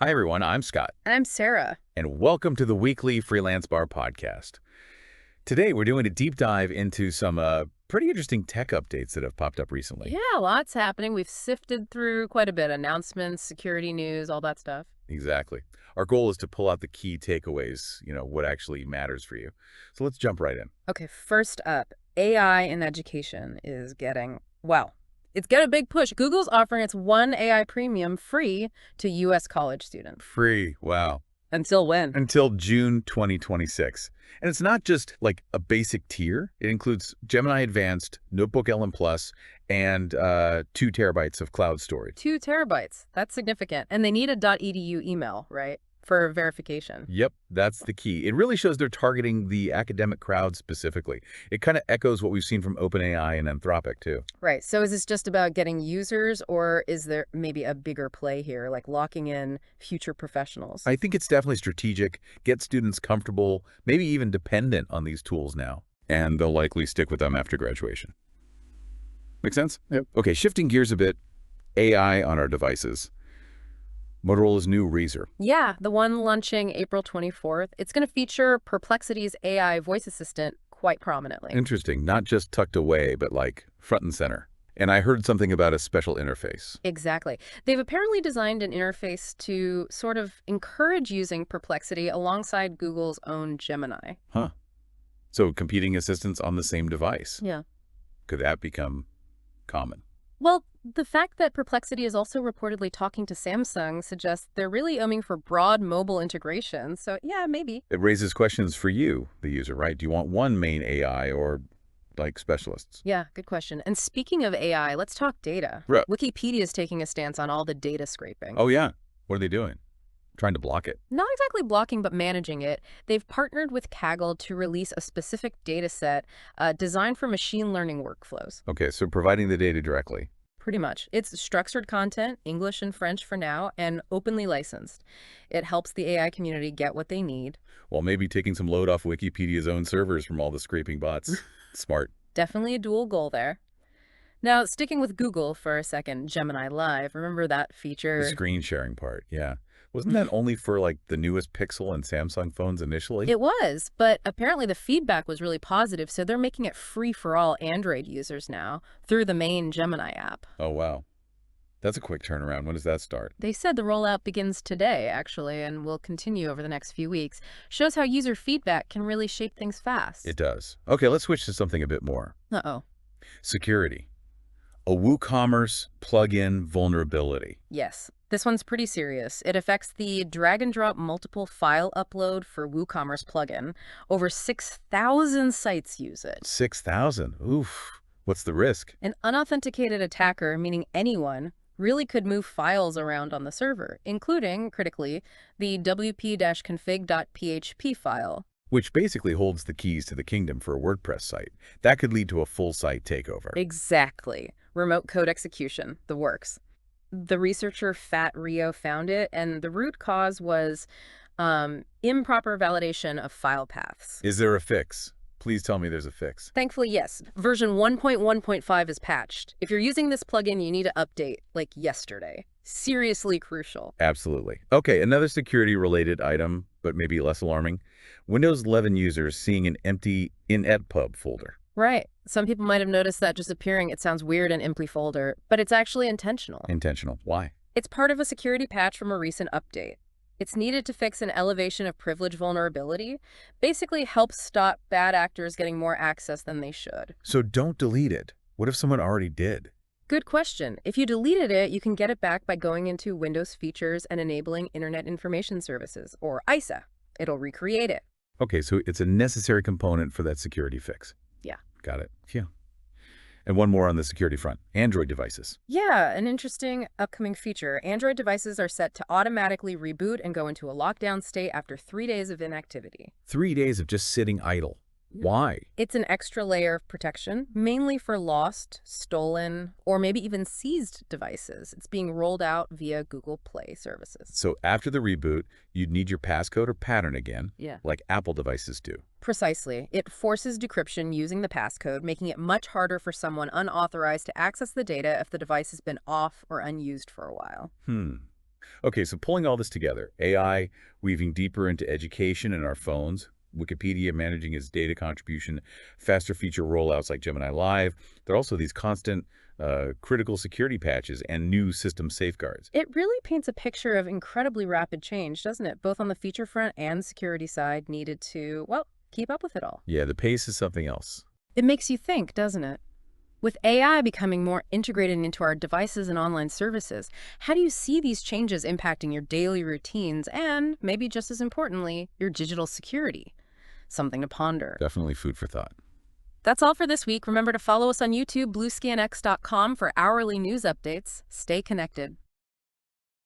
Hi, everyone. I'm Scott, And I'm Sarah. and welcome to the weekly Freelance Bar podcast. Today, we're doing a deep dive into some pretty interesting tech updates that have popped up recently. Yeah, lots happening. We've sifted through quite a bit. Announcements, security news, all that stuff. Exactly. Our goal is to pull out the key takeaways, what actually matters for you. So let's jump right in. Okay, first up, AI in education is it's got a big push. Google's offering its one AI premium free to U.S. college students. Free. Wow. Until when? Until June 2026. And it's not just like a basic tier. It includes Gemini Advanced, Notebook LM Plus, and 2 terabytes of cloud storage. 2 terabytes. That's significant. And they need a .edu email, right? For verification. Yep, that's the key. It really shows they're targeting the academic crowd specifically. It kind of echoes what we've seen from OpenAI and Anthropic, too. Right. So is this just about getting users, or is there maybe a bigger play here, like locking in future professionals? I think it's definitely strategic, get students comfortable, maybe even dependent on these tools now, and they'll likely stick with them after graduation. Make sense? Yep. Okay, shifting gears a bit, AI on our devices. Motorola's new Razr. Yeah, the one launching April 24th. It's going to feature Perplexity's AI voice assistant quite prominently. Interesting, not just tucked away, but like front and center. And I heard something about a special interface. Exactly. They've apparently designed an interface to sort of encourage using Perplexity alongside Google's own Gemini. Huh. So competing assistants on the same device. Yeah. Could that become common? Well, the fact that Perplexity is also reportedly talking to Samsung suggests they're really aiming for broad mobile integration. So, yeah, maybe. It raises questions for you, the user, right? Do you want one main AI or like specialists? Yeah, good question. And speaking of AI, let's talk data. Right. Wikipedia is taking a stance on all the data scraping. Oh, yeah. What are they doing? Trying to block it. Not exactly blocking, but managing it. They've partnered with Kaggle to release a specific data set designed for machine learning workflows. Okay, so providing the data directly. Pretty much. It's structured content, English and French for now, and openly licensed. It helps the AI community get what they need. While maybe taking some load off Wikipedia's own servers from all the scraping bots. Smart. Definitely a dual goal there. Now, sticking with Google for a second, Gemini Live, remember that The feature? screen sharing part, yeah. Wasn't that only for like the newest Pixel and Samsung phones initially? It was, but apparently the feedback was really positive, so they're making it free for all Android users now through the main Gemini app. Oh, wow. That's a quick turnaround. When does that start? They said the rollout begins today, actually, and will continue over the next few weeks. Shows how user feedback can really shape things fast. It does. Okay, let's switch to something a bit more. Uh-oh. Security. A WooCommerce plugin vulnerability. Yes, this one's pretty serious. It affects the drag-and-drop multiple file upload for WooCommerce plugin. Over 6,000 sites use it. 6,000. Oof. What's the risk? An unauthenticated attacker, meaning anyone, really could move files around on the server, including, critically, the wp-config.php file. Which basically holds the keys to the kingdom for a WordPress site. That could lead to a full site takeover. Exactly. Remote code execution, the works. The researcher Fat Rio found it, and the root cause was improper validation of file paths. Is there a fix? Please tell me there's a fix. Thankfully, yes. Version 1.1.5 is patched. If you're using this plugin, you need to update, like yesterday. Seriously crucial. Absolutely. Okay, another security-related item, but maybe less alarming. Windows 11 users seeing an empty inetpub folder. Right. Some people might have noticed that just appearing. It sounds weird in empty folder, but it's actually intentional. Intentional. Why? It's part of a security patch from a recent update. It's needed to fix an elevation of privilege vulnerability, basically helps stop bad actors getting more access than they should. So don't delete it. What if someone already did? Good question. If you deleted it, you can get it back by going into Windows Features and enabling Internet Information Services, or ISA. It'll recreate it. Okay, so it's a necessary component for that security fix. Yeah. Got it. Phew. And one more on the security front. Android devices. Yeah, an interesting upcoming feature. Android devices are set to automatically reboot and go into a lockdown state after 3 days of inactivity. 3 days of just sitting idle. Why? It's an extra layer of protection, mainly for lost, stolen, or maybe even seized devices. It's being rolled out via Google Play services. So after the reboot, you'd need your passcode or pattern again, Yeah. like Apple devices do. Precisely. It forces decryption using the passcode, making it much harder for someone unauthorized to access the data if the device has been off or unused for a while. Okay, so pulling all this together, AI weaving deeper into education and our phones, Wikipedia managing its data contribution, faster feature rollouts like Gemini Live. There are also these constant critical security patches and new system safeguards. It really paints a picture of incredibly rapid change, doesn't it? Both on the feature front and security side needed to, well, keep up with it all. Yeah, the pace is something else. It makes you think, doesn't it? With AI becoming more integrated into our devices and online services, how do you see these changes impacting your daily routines and, maybe just as importantly, your digital security? Something to ponder. Definitely food for thought. That's all for this week. Remember to follow us on YouTube, bluescanx.com for hourly news updates. Stay connected.